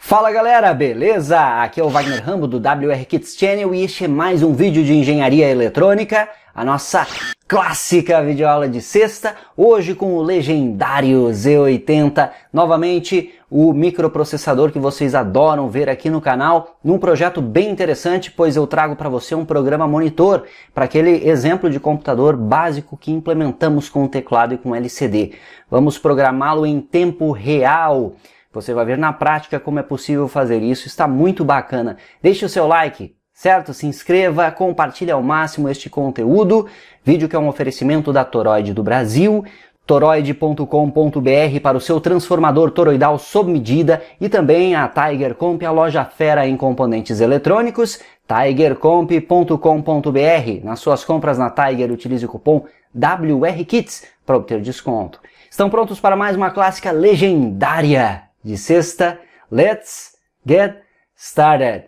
Fala galera, beleza? Aqui é o Wagner Rambo do WR Kits Channel e este é mais um vídeo de engenharia eletrônica, a nossa clássica videoaula de sexta, hoje com o legendário Z80, novamente o microprocessador que vocês adoram ver aqui no canal, num projeto bem interessante, pois eu trago para você um programa monitor, para aquele exemplo de computador básico que implementamos com o teclado e com LCD. Vamos programá-lo em tempo real. Você vai ver na prática como é possível fazer isso, está muito bacana. Deixe o seu like, certo? Se inscreva, compartilhe ao máximo este conteúdo. Vídeo que é um oferecimento da Toroid do Brasil, toroid.com.br para o seu transformador toroidal sob medida e também a Tiger Comp, a loja fera em componentes eletrônicos, tigercomp.com.br. Nas suas compras na Tiger, utilize o cupom WRKITS para obter desconto. Estão prontos para mais uma clássica legendária de sexta? Let's get started!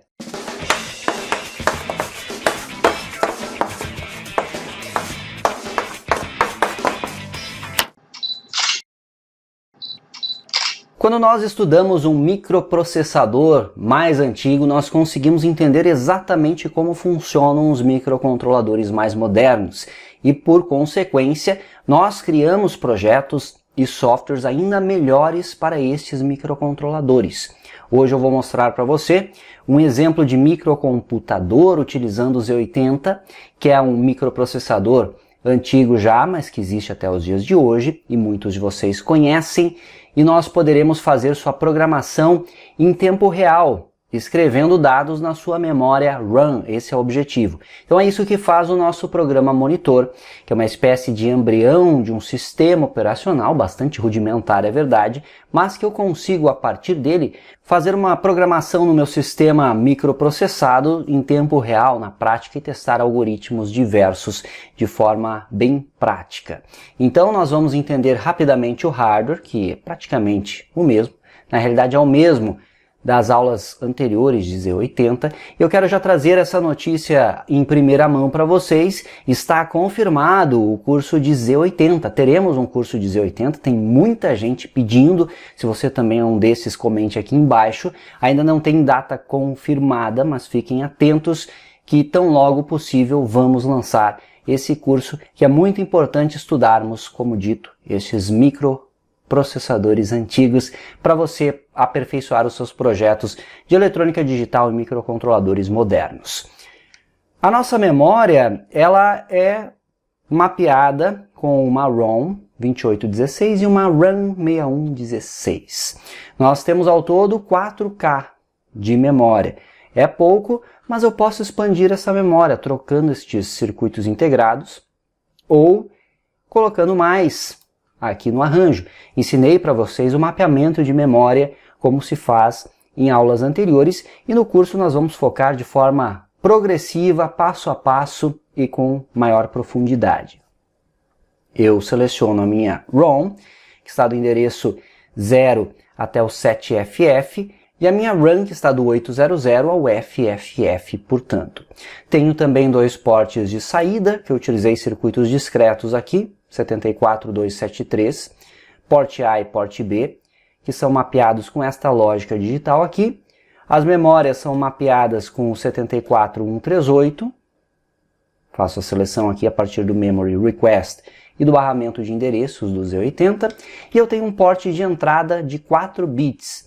Quando nós estudamos um microprocessador mais antigo, nós conseguimos entender exatamente como funcionam os microcontroladores mais modernos e, por consequência, nós criamos projetos e softwares ainda melhores para estes microcontroladores. Hoje eu vou mostrar para você um exemplo de microcomputador utilizando o Z80, que é um microprocessador antigo já, mas que existe até os dias de hoje e muitos de vocês conhecem, e nós poderemos fazer sua programação em tempo real, escrevendo dados na sua memória RAM. Esse é o objetivo. Então é isso que faz o nosso programa monitor, que é uma espécie de embrião de um sistema operacional, bastante rudimentar, é verdade, mas que eu consigo, a partir dele, fazer uma programação no meu sistema microprocessado em tempo real, na prática, e testar algoritmos diversos de forma bem prática. Então nós vamos entender rapidamente o hardware, que é praticamente o mesmo, na realidade é o mesmo das aulas anteriores de Z80. Eu quero já trazer essa notícia em primeira mão para vocês. Está confirmado o curso de Z80. Teremos um curso de Z80, tem muita gente pedindo. Se você também é um desses, comente aqui embaixo. Ainda não tem data confirmada, mas fiquem atentos que tão logo possível vamos lançar esse curso, que é muito importante estudarmos, como dito, estes microprocessadores antigos para você aperfeiçoar os seus projetos de eletrônica digital e microcontroladores modernos. A nossa memória, ela é mapeada com uma ROM 2816 e uma RAM 6116. Nós temos ao todo 4K de memória. É pouco, mas eu posso expandir essa memória trocando estes circuitos integrados ou colocando mais aqui no arranjo. Ensinei para vocês o mapeamento de memória, como se faz em aulas anteriores, e no curso nós vamos focar de forma progressiva, passo a passo e com maior profundidade. Eu seleciono a minha ROM, que está do endereço 0 até o 7FF, e a minha RAM, que está do 800 ao FFF, portanto. Tenho também dois portes de saída, que eu utilizei circuitos discretos aqui, 74273, porte A e porte B, que são mapeados com esta lógica digital aqui. As memórias são mapeadas com o 74138, faço a seleção aqui a partir do Memory Request e do barramento de endereços do Z80, e eu tenho um porte de entrada de 4 bits,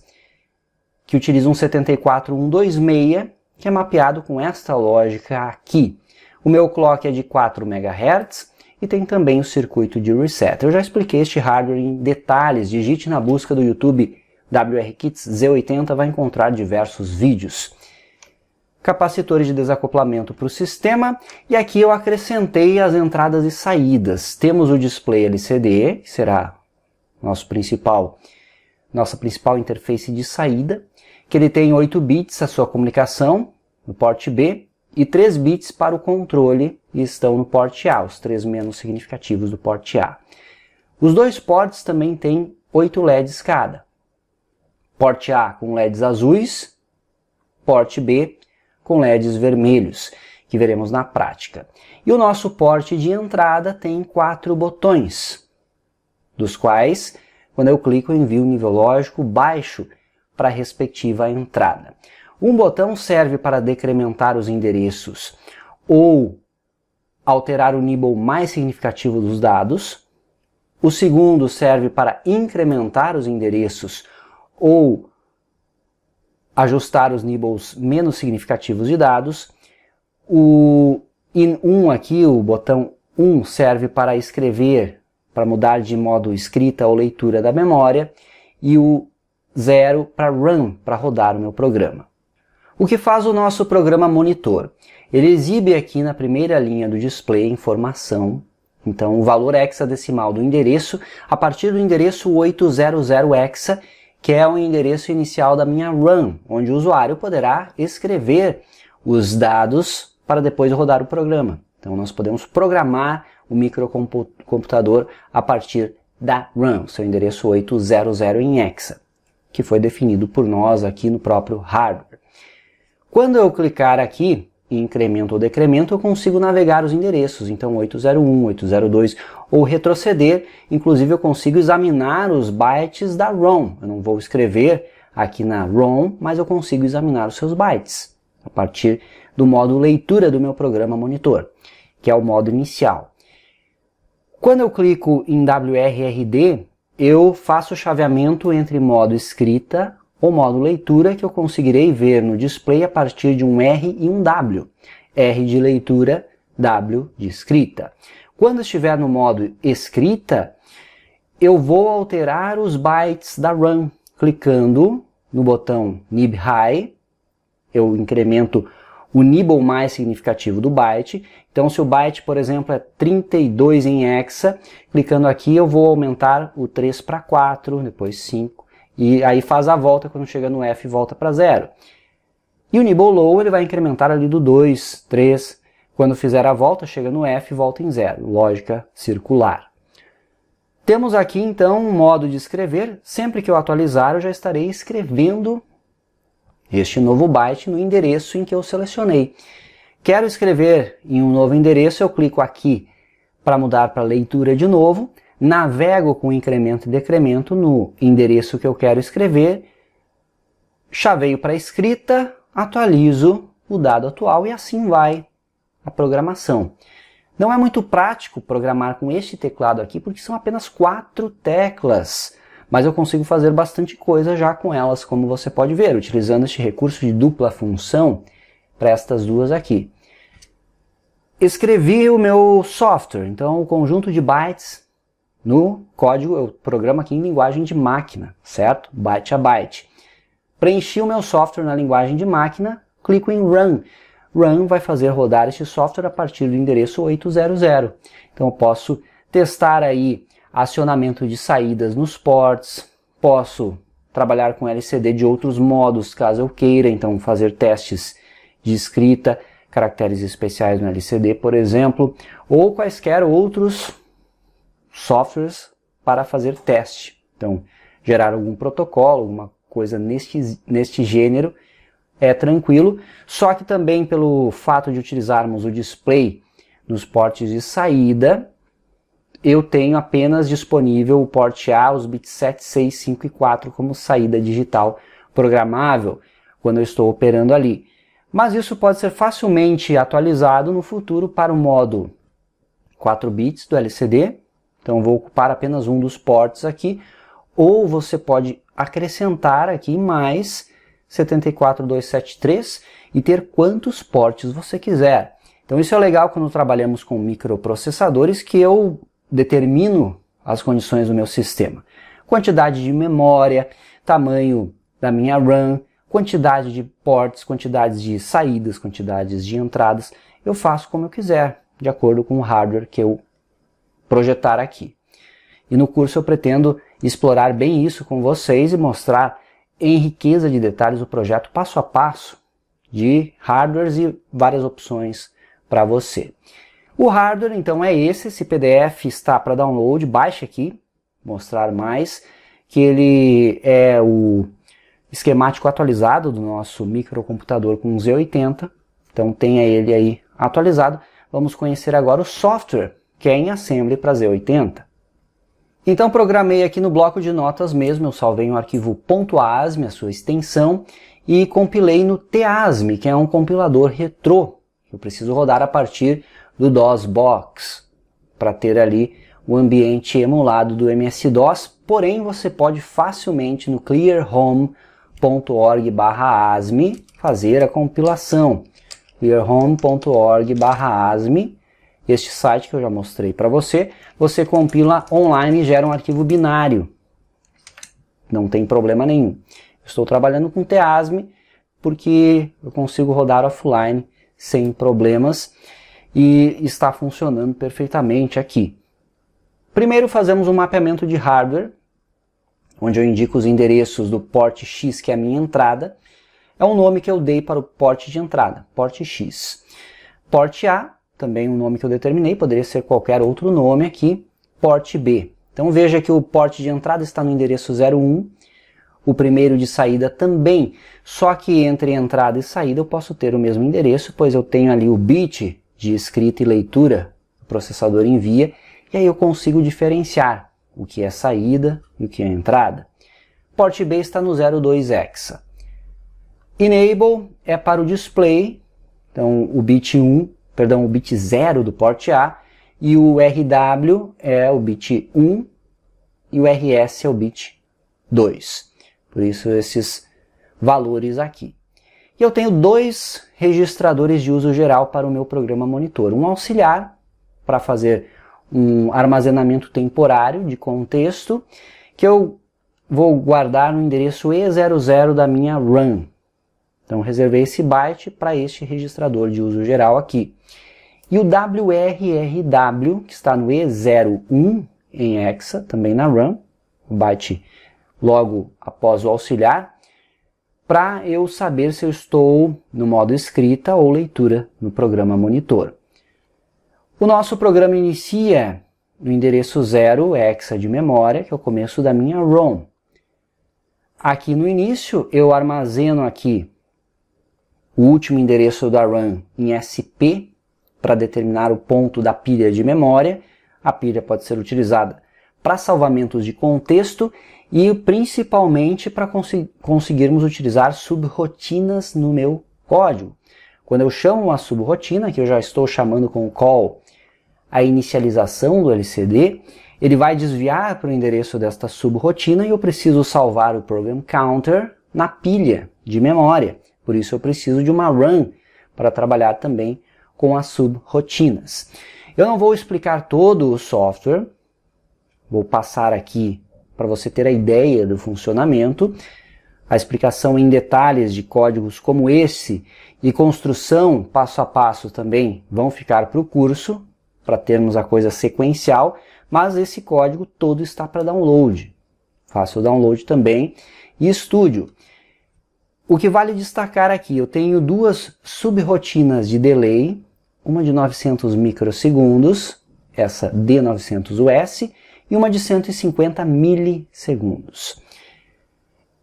que utiliza um 74126, que é mapeado com esta lógica aqui. O meu clock é de 4 MHz, e tem também o circuito de reset. Eu já expliquei este hardware em detalhes, digite na busca do YouTube WR Kits Z80, vai encontrar diversos vídeos. Capacitores de desacoplamento para o sistema, e aqui eu acrescentei as entradas e saídas. Temos o display LCD, que será nossa principal interface de saída, que ele tem 8 bits a sua comunicação no porte B, e 3 bits para o controle estão no porte A, os 3 menos significativos do porte A. Os dois portes também têm 8 LEDs cada. Porte A com LEDs azuis, porte B com LEDs vermelhos, que veremos na prática. E o nosso porte de entrada tem 4 botões, dos quais, quando eu clico, eu envio o nível lógico baixo para a respectiva entrada. Um botão serve para decrementar os endereços ou alterar o nibble mais significativo dos dados. O segundo serve para incrementar os endereços ou ajustar os nibbles menos significativos de dados. O in1 aqui, o botão 1, serve para escrever, para mudar de modo escrita ou leitura da memória, e o 0 para run, para rodar o meu programa. O que faz o nosso programa monitor? Ele exibe aqui na primeira linha do display informação, então o valor hexadecimal do endereço, a partir do endereço 800 hexa, que é o endereço inicial da minha run, onde o usuário poderá escrever os dados para depois rodar o programa. Então nós podemos programar o microcomputador a partir da run, seu endereço 800 em hexa, que foi definido por nós aqui no próprio hardware. Quando eu clicar aqui em incremento ou decremento, eu consigo navegar os endereços, então 801, 802, ou retroceder, inclusive eu consigo examinar os bytes da ROM. Eu não vou escrever aqui na ROM, mas eu consigo examinar os seus bytes, a partir do modo leitura do meu programa monitor, que é o modo inicial. Quando eu clico em WRRD, eu faço o chaveamento entre modo escrita ou modo leitura, que eu conseguirei ver no display a partir de um R e um W. R de leitura, W de escrita. Quando estiver no modo escrita, eu vou alterar os bytes da run, clicando no botão nib high, eu incremento o nibble mais significativo do byte. Então, se o byte, por exemplo, é 32 em hexa, clicando aqui eu vou aumentar o 3 para 4, depois 5, e aí faz a volta, quando chega no F volta para 0. E o nibble low ele vai incrementar ali do 2, 3, quando fizer a volta, chega no F e volta em 0, lógica circular. Temos aqui então um modo de escrever, sempre que eu atualizar eu já estarei escrevendo este novo byte no endereço em que eu selecionei. Quero escrever em um novo endereço, eu clico aqui para mudar para leitura de novo, navego com incremento e decremento no endereço que eu quero escrever, chaveio para escrita, atualizo o dado atual e assim vai a programação. Não é muito prático programar com este teclado aqui porque são apenas 4 teclas, mas eu consigo fazer bastante coisa já com elas, como você pode ver, utilizando este recurso de dupla função para estas duas aqui. Escrevi o meu software, então o conjunto de bytes no código eu programo aqui em linguagem de máquina, certo? Byte a byte. Preenchi o meu software na linguagem de máquina, clico em Run. Run vai fazer rodar este software a partir do endereço 800. Então eu posso testar aí acionamento de saídas nos ports, posso trabalhar com LCD de outros modos caso eu queira, então fazer testes de escrita, caracteres especiais no LCD, por exemplo, ou quaisquer outros softwares para fazer teste. Então, gerar algum protocolo, alguma coisa neste gênero é tranquilo, só que também pelo fato de utilizarmos o display nos ports de saída, eu tenho apenas disponível o port A, os bits 7, 6, 5 e 4 como saída digital programável quando eu estou operando ali. Mas isso pode ser facilmente atualizado no futuro para o modo 4 bits do LCD. Então vou ocupar apenas um dos ports aqui, ou você pode acrescentar aqui mais 74273 e ter quantos ports você quiser. Então isso é legal quando trabalhamos com microprocessadores, que eu determino as condições do meu sistema. Quantidade de memória, tamanho da minha RAM, quantidade de ports, quantidades de saídas, quantidades de entradas, eu faço como eu quiser, de acordo com o hardware que eu projetar aqui. E no curso eu pretendo explorar bem isso com vocês e mostrar em riqueza de detalhes o projeto passo a passo de hardwares e várias opções para você. O hardware então é esse PDF está para download, baixe aqui, mostrar mais, que ele é o esquemático atualizado do nosso microcomputador com Z80, então tenha ele aí atualizado. Vamos conhecer agora o software que é em Assembly para Z80. Então programei aqui no bloco de notas mesmo, eu salvei um arquivo .asm, a sua extensão, e compilei no TASM, que é um compilador retrô. Eu preciso rodar a partir do DOSBox, para ter ali o ambiente emulado do MS-DOS, porém você pode facilmente no clearhome.org/asm fazer a compilação. clearhome.org/asm, este site que eu já mostrei para você, você compila online e gera um arquivo binário. Não tem problema nenhum. Estou trabalhando com TASM porque eu consigo rodar offline sem problemas e está funcionando perfeitamente aqui. Primeiro fazemos um mapeamento de hardware, onde eu indico os endereços do porte X, que é a minha entrada. É o nome que eu dei para o porte de entrada, porte X. Porte A, também um nome que eu determinei, poderia ser qualquer outro nome aqui, porte B. Então veja que o porte de entrada está no endereço 01, o primeiro de saída também, só que entre entrada e saída eu posso ter o mesmo endereço, pois eu tenho ali o bit de escrita e leitura que o processador envia, e aí eu consigo diferenciar o que é saída e o que é entrada. Porte B está no 02 hexa. Enable é para o display, então o bit 0 do porte A, e o RW é o bit 1 e o RS é o bit 2. Por isso esses valores aqui. E eu tenho dois registradores de uso geral para o meu programa monitor. Um auxiliar, para fazer um armazenamento temporário de contexto, que eu vou guardar no endereço E00 da minha RAM. Então reservei esse byte para este registrador de uso geral aqui. E o WRRW, que está no E01 em hexa, também na RAM, o byte logo após o auxiliar, para eu saber se eu estou no modo escrita ou leitura no programa monitor. O nosso programa inicia no endereço 0 hexa de memória, que é o começo da minha ROM. Aqui no início eu armazeno aqui o último endereço da RAM em SP, para determinar o ponto da pilha de memória. A pilha pode ser utilizada para salvamentos de contexto e principalmente para conseguirmos utilizar subrotinas no meu código. Quando eu chamo uma subrotina, que eu já estou chamando com o call a inicialização do LCD, ele vai desviar para o endereço desta subrotina e eu preciso salvar o program counter na pilha de memória. Por isso eu preciso de uma RAM para trabalhar também com as subrotinas. Eu não vou explicar todo o software, vou passar aqui para você ter a ideia do funcionamento. A explicação em detalhes de códigos como esse e construção passo a passo também vão ficar para o curso, para termos a coisa sequencial, mas esse código todo está para download. Faça o download também e estude. O que vale destacar aqui, eu tenho duas subrotinas de delay, uma de 900 microsegundos, essa D900US, e uma de 150 milissegundos.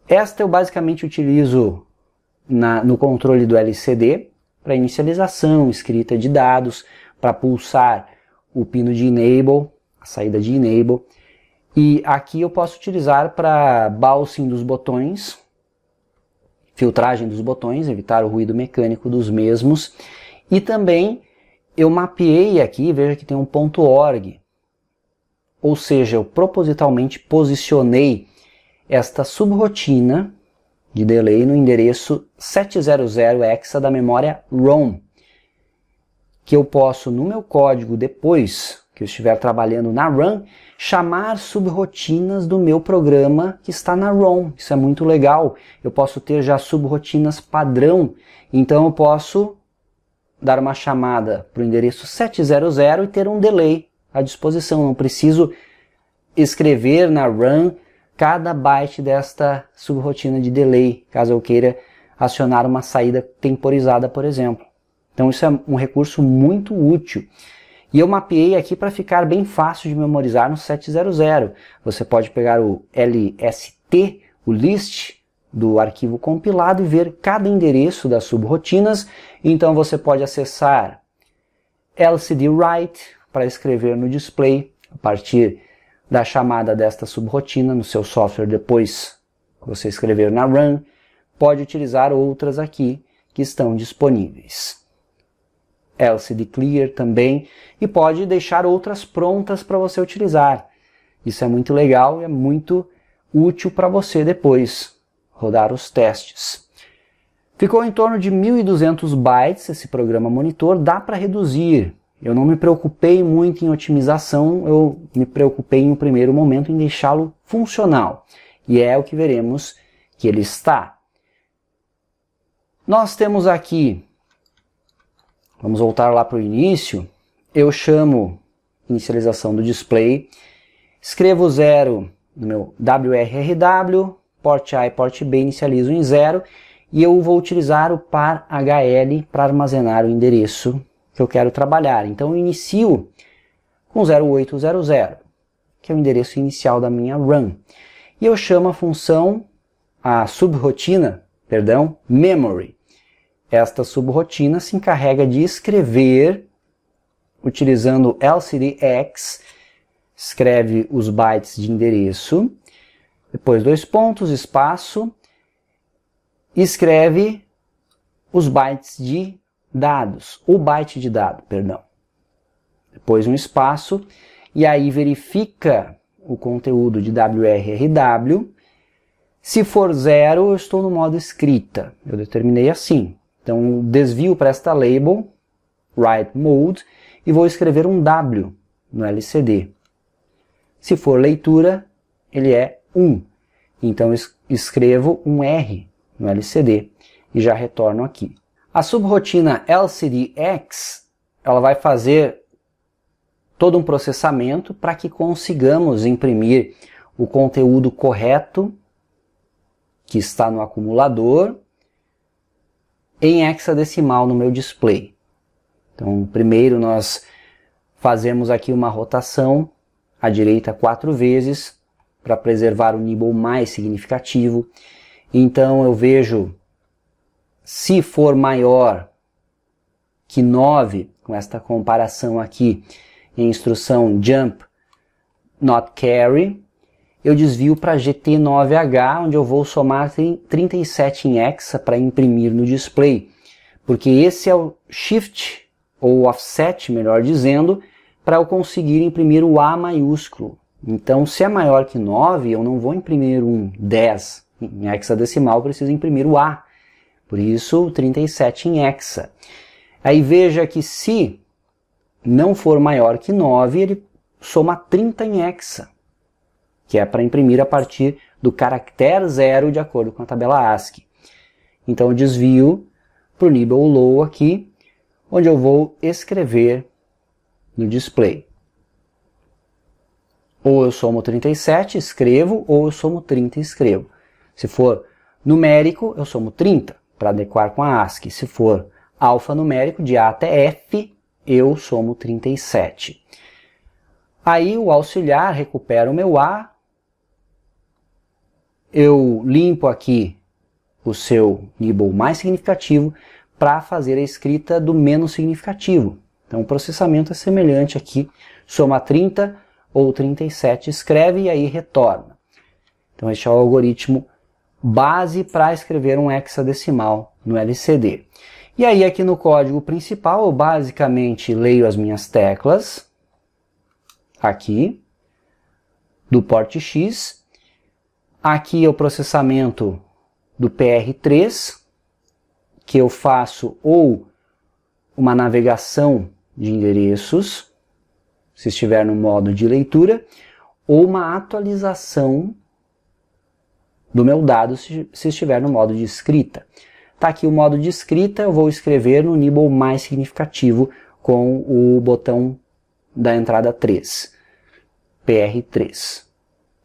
Esta eu basicamente utilizo no controle do LCD, para inicialização, escrita de dados, para pulsar o pino de enable, a saída de enable, e aqui eu posso utilizar para bouncing dos botões, filtragem dos botões, evitar o ruído mecânico dos mesmos, e também eu mapeei aqui, veja que tem um .org, ou seja, eu propositalmente posicionei esta subrotina de delay no endereço 700 hexa da memória ROM, que eu posso, no meu código, depois que eu estiver trabalhando na RAM, chamar subrotinas do meu programa que está na ROM. Isso é muito legal. Eu posso ter já subrotinas padrão, então eu posso dar uma chamada para o endereço 700 e ter um delay à disposição. Não preciso escrever na RAM cada byte desta subrotina de delay, caso eu queira acionar uma saída temporizada, por exemplo. Então isso é um recurso muito útil. E eu mapeei aqui para ficar bem fácil de memorizar no 700. Você pode pegar o LST, o list do arquivo compilado e ver cada endereço das subrotinas. Então você pode acessar LCD Write para escrever no display a partir da chamada desta subrotina no seu software depois que você escrever na run, pode utilizar outras aqui que estão disponíveis. LCD Clear também, e pode deixar outras prontas para você utilizar. Isso é muito legal e é muito útil para você depois rodar os testes. Ficou em torno de 1.200 bytes esse programa monitor, dá para reduzir. Eu não me preocupei muito em otimização, eu me preocupei em um primeiro momento em deixá-lo funcional. E é o que veremos que ele está. Nós temos aqui, vamos voltar lá para o início, eu chamo inicialização do display, escrevo 0 no meu WRRW, port A e port B inicializo em 0, e eu vou utilizar o par HL para armazenar o endereço que eu quero trabalhar. Então eu inicio com 0800, que é o endereço inicial da minha run. E eu chamo a função, a subrotina, memory. Esta subrotina se encarrega de escrever, utilizando LCDX, escreve os bytes de endereço, depois dois pontos, espaço, escreve os bytes de dados, o byte de dado, depois um espaço, e aí verifica o conteúdo de WRRW. Se for 0, eu estou no modo escrita, eu determinei assim. Então desvio para esta label, write mode, e vou escrever um W no LCD. Se for leitura, ele é 1. Então escrevo um R no LCD e já retorno aqui. A subrotina LCDX, ela vai fazer todo um processamento para que consigamos imprimir o conteúdo correto que está no acumulador em hexadecimal no meu display. Então, primeiro nós fazemos aqui uma rotação à direita 4 vezes para preservar o nibble mais significativo. Então eu vejo, se for maior que 9, com esta comparação aqui em instrução jump not carry, eu desvio para GT9H, onde eu vou somar 37 em hexa para imprimir no display, porque esse é o shift, ou offset, melhor dizendo, para eu conseguir imprimir o A maiúsculo. Então, se é maior que 9, eu não vou imprimir um 10 em hexadecimal, eu preciso imprimir o A. Por isso, 37 em hexa. Aí veja que se não for maior que 9, ele soma 30 em hexa, que é para imprimir a partir do caractere 0 de acordo com a tabela ASCII. Então eu desvio para o nibble low aqui, onde eu vou escrever no display. Ou eu somo 37, escrevo, ou eu somo 30 e escrevo. Se for numérico, eu somo 30, para adequar com a ASCII. Se for alfanumérico, de A até F, eu somo 37. Aí o auxiliar recupera o meu A, eu limpo aqui o seu nibble mais significativo para fazer a escrita do menos significativo. Então o processamento é semelhante aqui, soma 30 ou 37, escreve e aí retorna. Então este é o algoritmo base para escrever um hexadecimal no LCD. E aí aqui no código principal eu basicamente leio as minhas teclas, aqui, do porte X. Aqui é o processamento do PR3, que eu faço ou uma navegação de endereços, se estiver no modo de leitura, ou uma atualização do meu dado, se estiver no modo de escrita. Está aqui o modo de escrita, eu vou escrever no nibble mais significativo com o botão da entrada 3, PR3.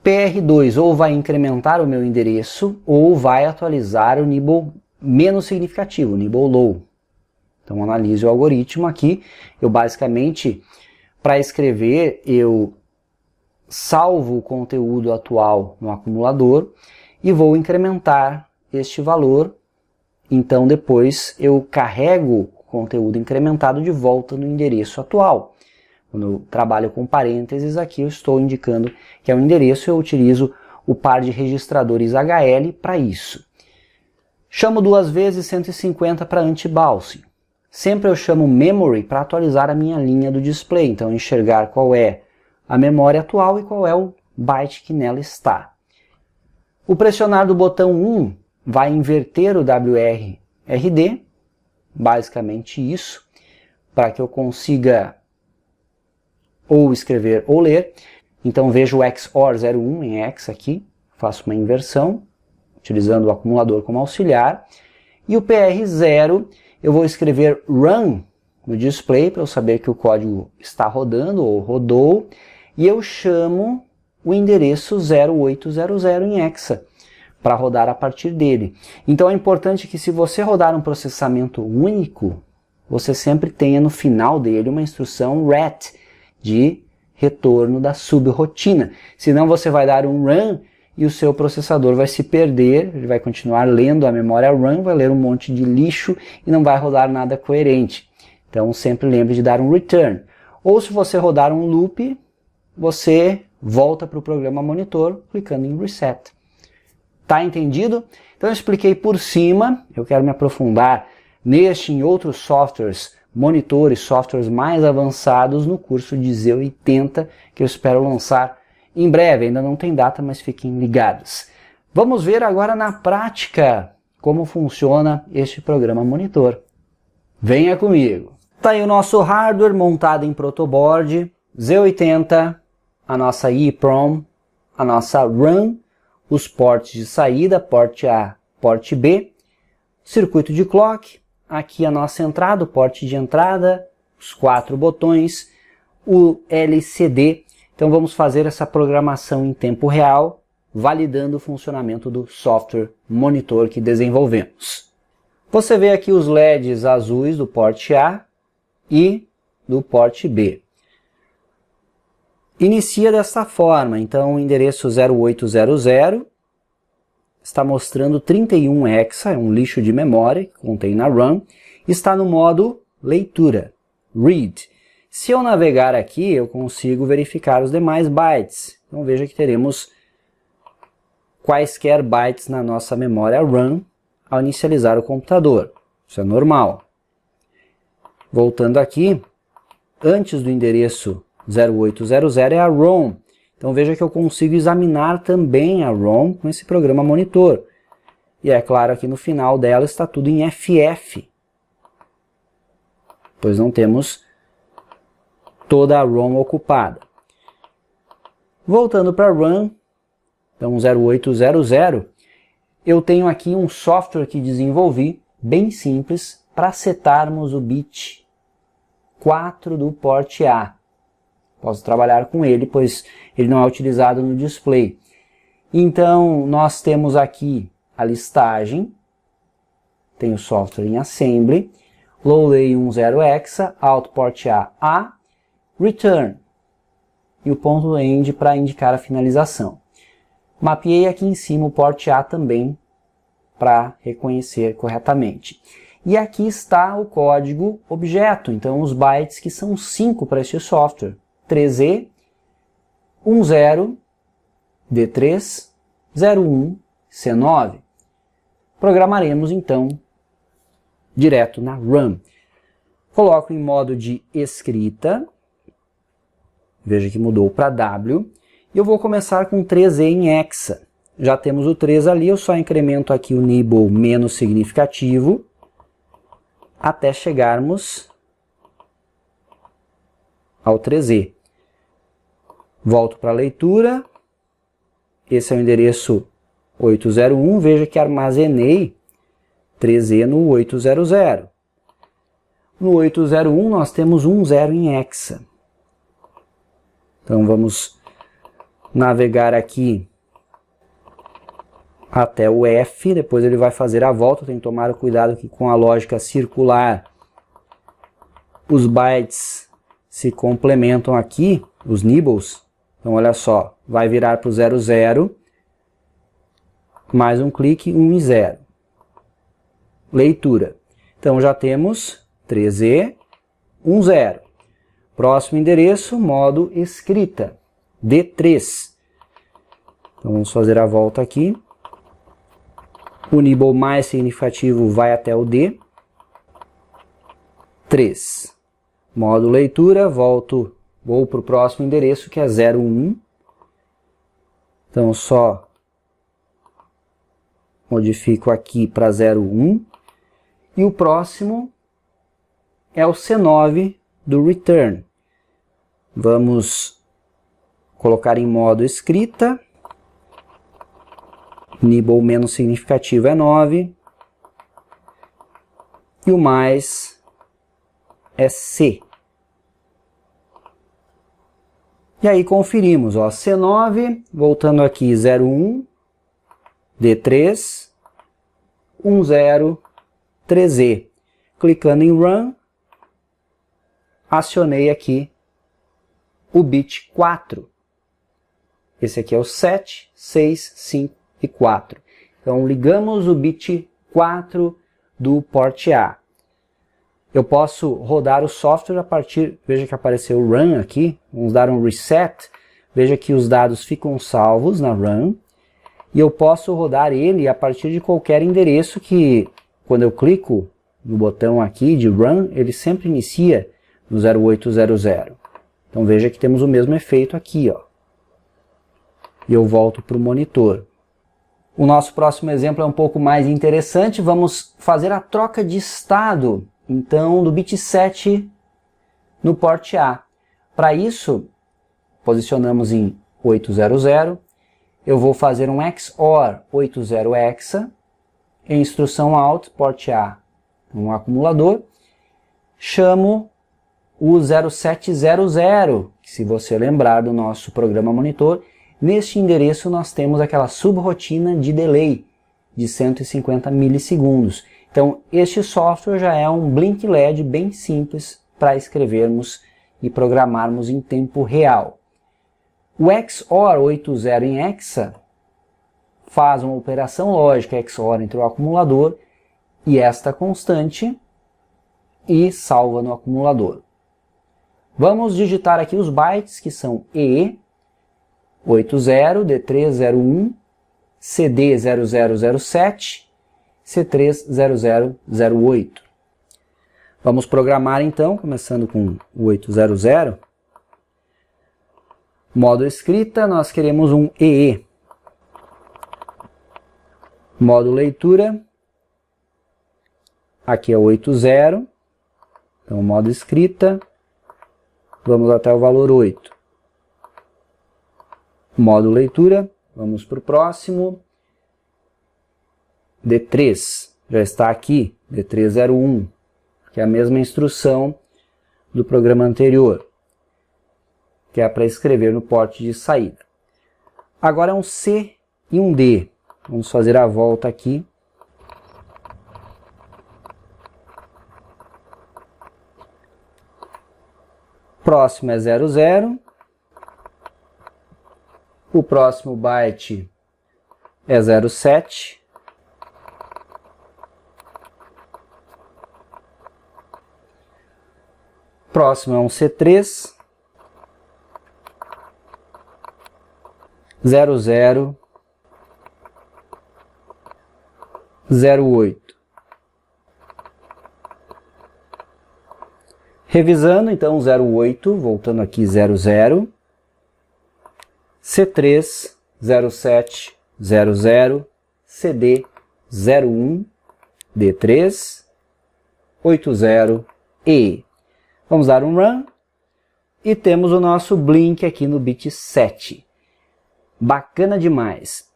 PR2 ou vai incrementar o meu endereço ou vai atualizar o nibble menos significativo, o nibble low. Então analise o algoritmo aqui. Eu basicamente, para escrever, eu salvo o conteúdo atual no acumulador e vou incrementar este valor. Então depois eu carrego o conteúdo incrementado de volta no endereço atual. Quando eu trabalho com parênteses, aqui eu estou indicando que é um endereço, eu utilizo o par de registradores HL para isso. Chamo duas vezes 150 para anti-bouncing. Sempre eu chamo memory para atualizar a minha linha do display, então enxergar qual é a memória atual e qual é o byte que nela está. O pressionar do botão 1 vai inverter o WRRD, basicamente isso, para que eu consiga ou escrever ou ler. Então vejo o XOR 01 em X aqui, faço uma inversão, utilizando o acumulador como auxiliar. E o PR0 eu vou escrever run no display para eu saber que o código está rodando ou rodou. E eu chamo o endereço 0800 em hexa para rodar a partir dele. Então é importante que se você rodar um processamento único, você sempre tenha no final dele uma instrução RET, de retorno da subrotina. Senão você vai dar um run e o seu processador vai se perder, ele vai continuar lendo a memória run, vai ler um monte de lixo e não vai rodar nada coerente. Então sempre lembre de dar um return. Ou se você rodar um loop, você volta para o programa monitor clicando em reset. Tá entendido? Então eu expliquei por cima, eu quero me aprofundar neste e em outros softwares, monitores, softwares mais avançados no curso de Z80 que eu espero lançar em breve. Ainda não tem data, mas fiquem ligados. Vamos ver agora na prática como funciona este programa monitor. Venha comigo! Está aí o nosso hardware montado em protoboard, Z80, a nossa EEPROM, a nossa RAM, os ports de saída, porte A, porte B, circuito de clock, aqui a nossa entrada, o porte de entrada, os 4 botões, o LCD. Então vamos fazer essa programação em tempo real, validando o funcionamento do software monitor que desenvolvemos. Você vê aqui os LEDs azuis do porte A e do porte B. Inicia desta forma, então o endereço 0800 está mostrando 31 hexa, é um lixo de memória que contém na RAM, está no modo leitura, read. Se eu navegar aqui, eu consigo verificar os demais bytes. Então veja que teremos quaisquer bytes na nossa memória RAM ao inicializar o computador. Isso é normal. Voltando aqui, antes do endereço 0800 é a ROM. Então veja que eu consigo examinar também a ROM com esse programa monitor. E é claro, aqui no final dela está tudo em FF, pois não temos toda a ROM ocupada. Voltando para a RAM, então 0800, eu tenho aqui um software que desenvolvi, bem simples, para setarmos o bit 4 do porte A. Posso trabalhar com ele, pois ele não é utilizado no display. Então, nós temos aqui a listagem, tem o software em assembly, lowlay 10 hexa, out port A, return, e o ponto end para indicar a finalização. Mapeei aqui em cima o porte A também, para reconhecer corretamente. E aqui está o código objeto, então os bytes que são 5 para este software. 3E, 10, D3, 01, C9. Programaremos então direto na RAM. Coloco em modo de escrita, veja que mudou para W, e eu vou começar com 3E em hexa. Já temos o 3 ali, eu só incremento aqui o nibble menos significativo, até chegarmos ao 3E. Volto para a leitura, esse é o endereço 801, veja que armazenei 3E no 800. No 801 nós temos 10 em hexa. Então vamos navegar aqui até o F, depois ele vai fazer a volta, tem que tomar cuidado que com a lógica circular os bytes se complementam aqui, os nibbles. Então olha só, vai virar para o 00, mais um clique, 1 e 0. Leitura. Então já temos 3E, 10. Próximo endereço, modo escrita, D3. Então vamos fazer a volta aqui. O nibble mais significativo vai até o D. 3. Modo leitura, vou para o próximo endereço, que é 01. Então só modifico aqui para 01. E o próximo é o C9 do return. Vamos colocar em modo escrita. Nibble menos significativo é 9. E o mais é C. E aí conferimos, ó, C9, voltando aqui 01, D3, 10, 3E. Clicando em Run, acionei aqui o bit 4. Esse aqui é o 7, 6, 5 e 4. Então ligamos o bit 4 do port A. Eu posso rodar o software a partir, veja que apareceu o Run aqui, vamos dar um reset, veja que os dados ficam salvos na Run, e eu posso rodar ele a partir de qualquer endereço que, quando eu clico no botão aqui de Run, ele sempre inicia no 0800. Então veja que temos o mesmo efeito aqui, ó. E eu volto para o monitor. O nosso próximo exemplo é um pouco mais interessante, vamos fazer a troca de estado, então, do bit 7 no port A. Para isso, posicionamos em 800, eu vou fazer um XOR 80 hexa, em instrução out, port A, um acumulador, chamo o 0700, que se você lembrar do nosso programa monitor, neste endereço nós temos aquela subrotina de delay de 150 milissegundos. Então, este software já é um blink LED bem simples para escrevermos e programarmos em tempo real. O XOR 80 em hexa faz uma operação lógica XOR entre o acumulador e esta constante e salva no acumulador. Vamos digitar aqui os bytes, que são EE 80, D301, CD 0007, C30008. Vamos programar então, começando com o 800. Modo escrita, nós queremos um EE. Modo leitura, aqui é 80. Então, modo escrita, vamos até o valor 8. Modo leitura, vamos para o próximo. D3, já está aqui, D301, que é a mesma instrução do programa anterior, que é para escrever no porte de saída. Agora é um C e um D. Vamos fazer a volta aqui. Próximo é 00. O próximo byte é 07. Próximo é um C3, 00, 08. Revisando, então, 08, voltando aqui 00, C3, 07, 00, CD, 01, D3, 80, E. Vamos dar um Run e temos o nosso Blink aqui no bit 7. Bacana demais.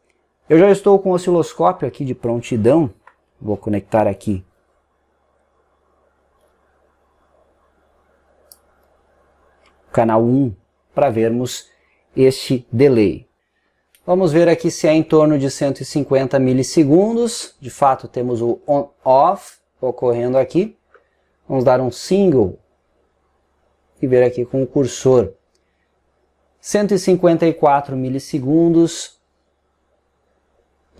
Eu já estou com o osciloscópio aqui de prontidão. Vou conectar aqui o canal 1 para vermos este delay. Vamos ver aqui se é em torno de 150 milissegundos. De fato, temos o on-off ocorrendo aqui. Vamos dar um single e ver aqui com o cursor. 154 milissegundos.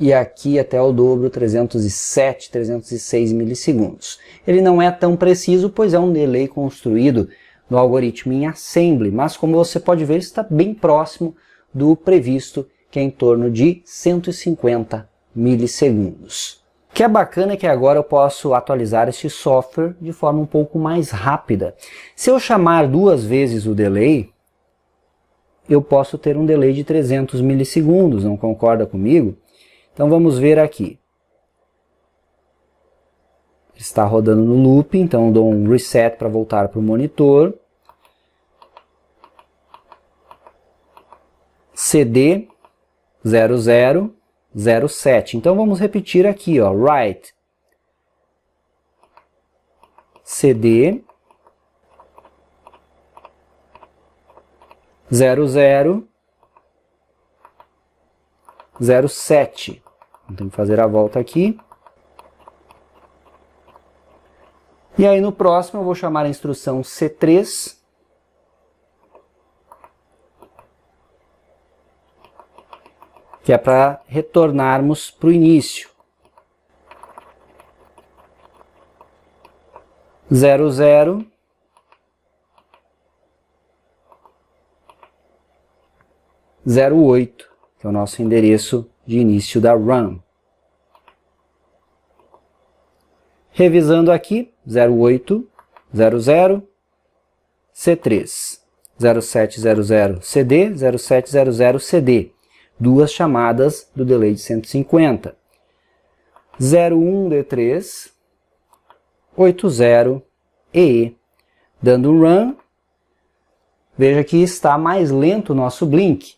E aqui até o dobro, 307, 306 milissegundos. Ele não é tão preciso, pois é um delay construído no algoritmo em assembly, mas como você pode ver, está bem próximo do previsto, que é em torno de 150 milissegundos. O que é bacana é que agora eu posso atualizar este software de forma um pouco mais rápida. Se eu chamar 2 vezes o delay, eu posso ter um delay de 300 milissegundos, não concorda comigo? Então vamos ver aqui. Está rodando no loop, então eu dou um reset para voltar para o monitor. CD 0007. Então vamos repetir aqui, ó, write CD 0007. Então, fazer a volta aqui. E aí no próximo eu vou chamar a instrução C3. Que é para retornarmos para o início. 0008, que é o nosso endereço de início da run. Revisando aqui, 0800 C3, 0700 CD, 0700 CD. 2 chamadas do delay de 150. 01D3, 80 EE. Dando um run, veja que está mais lento o nosso blink.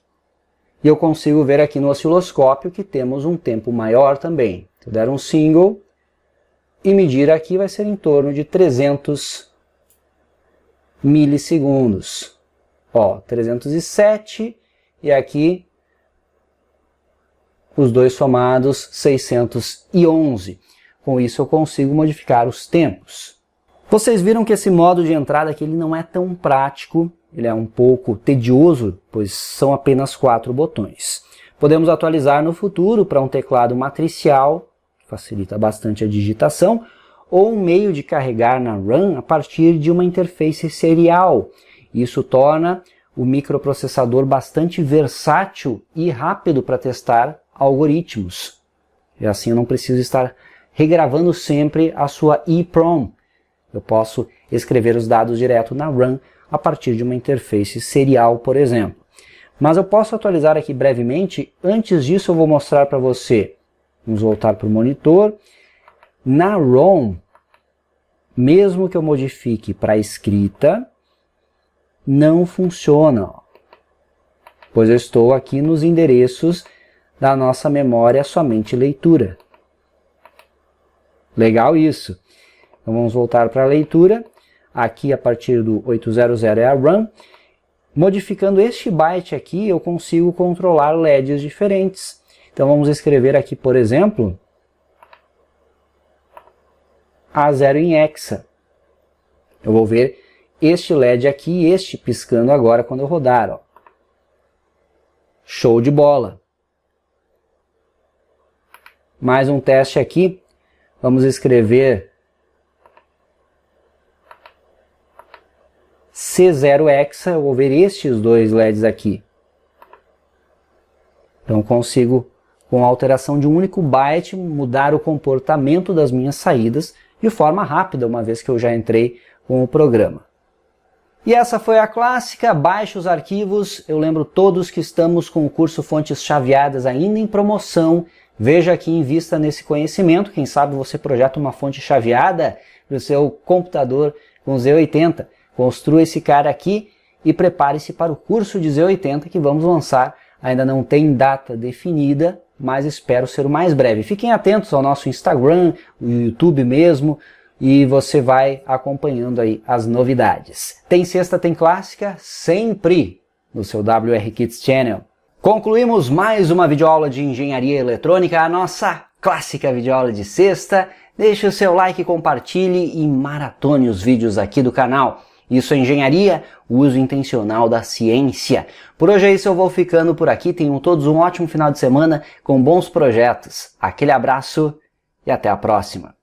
E eu consigo ver aqui no osciloscópio que temos um tempo maior também. Se eu der um single e medir aqui, vai ser em torno de 300 milissegundos. Ó, 307 e aqui os dois somados 611. Com isso eu consigo modificar os tempos. Vocês viram que esse modo de entrada aqui ele não é tão prático, ele é um pouco tedioso, pois são apenas 4 botões. Podemos atualizar no futuro para um teclado matricial, que facilita bastante a digitação, ou um meio de carregar na run a partir de uma interface serial. Isso torna o microprocessador bastante versátil e rápido para testar algoritmos. E assim eu não preciso estar regravando sempre a sua EEPROM. Eu posso escrever os dados direto na run a partir de uma interface serial, por exemplo. Mas eu posso atualizar aqui brevemente. Antes disso eu vou mostrar para você. Vamos voltar para o monitor. Na ROM, mesmo que eu modifique para escrita, não funciona, pois eu estou aqui nos endereços da nossa memória somente leitura. Legal isso. Então vamos voltar para a leitura. Aqui a partir do 800 é a run. Modificando este byte aqui eu consigo controlar LEDs diferentes. Então vamos escrever aqui, por exemplo, A0 em hexa. Eu vou ver este LED aqui e este piscando agora quando eu rodar. Ó. Show de bola! Mais um teste aqui. Vamos escrever C0 hexa. Eu vou ver estes dois LEDs aqui. Então consigo, com a alteração de um único byte, mudar o comportamento das minhas saídas de forma rápida, uma vez que eu já entrei com o programa. E essa foi a clássica, baixe os arquivos. Eu lembro todos que estamos com o curso Fontes Chaveadas ainda em promoção. Veja aqui, invista nesse conhecimento. Quem sabe você projeta uma fonte chaveada para o seu computador com Z80. Construa esse cara aqui e prepare-se para o curso de Z80 que vamos lançar. Ainda não tem data definida, mas espero ser o mais breve. Fiquem atentos ao nosso Instagram, o YouTube mesmo, e você vai acompanhando aí as novidades. Tem sexta, tem clássica, sempre no seu WR Kids Channel. Concluímos mais uma videoaula de engenharia eletrônica, a nossa clássica videoaula de sexta. Deixe o seu like, compartilhe e maratone os vídeos aqui do canal. Isso é engenharia, o uso intencional da ciência. Por hoje é isso, eu vou ficando por aqui. Tenham todos um ótimo final de semana com bons projetos. Aquele abraço e até a próxima.